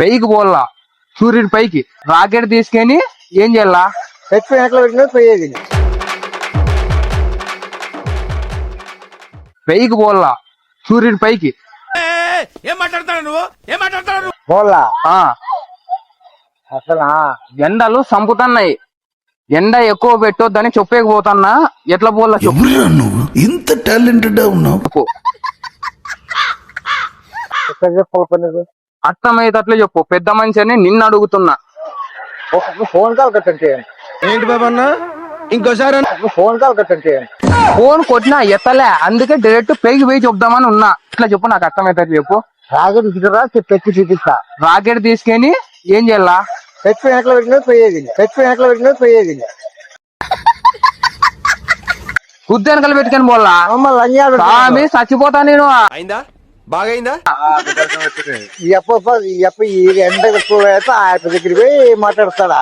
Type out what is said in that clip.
పైకి పోల్లా సూర్యుడి పైకి రాకెట్ తీసుకొని ఏం చేయాలా పెట్టి ఎట్లా పెట్టినా పోయేది. పైకి పోల్లా సూర్యుడి పైకి పోలా ఆ అసలు ఎండలు సంపుతున్నాయి. ఎండ ఎక్కువ పెట్టొద్దని చెప్పేకపోతున్నా. ఎట్లా పోల్లా చెప్పు. ఎవరురా నువ్వు ఇంత టాలెంటెడ్ ఉన్నావు? ఎట్లా చెప్పాలి నీకు? అర్థమయ్యేటట్లు చెప్పు. పెద్ద మనిషి అని నిన్ను అడుగుతున్నా. ఫోన్ కాల్ కట్టండి. ఏంటి బాబా అన్న ఇంకోసారి ఫోన్ కాల్ కట్టండి. ఫోన్ కొట్టినా ఎత్తలే, అందుకే డైరెక్ట్ పైకి పోయి చెప్దామని ఉన్నా. ఇట్లా చెప్పు, నాకు అర్థమవుతుంది చెప్పు. రాగడి తీసుకురా పెట్టి చూపిస్తా. రాకెట్ తీసుకొని ఏం చేయాలా పెట్టి ఎట్లా పెట్టినా పోయేది. పెట్టి ఎట్లా పెట్టినా పోయేది. గుద్దు వెనకాల పెట్టుకొని పోల్లా. మమ్మల్ని లంజాడు స్వామి చచ్చిపోతా నేను. అయిందా బాగైందా? ఈ అప్ప ఈ ఎండ ఎక్కువ అయితే ఆ దగ్గరికి పోయి మాట్లాడతాడా.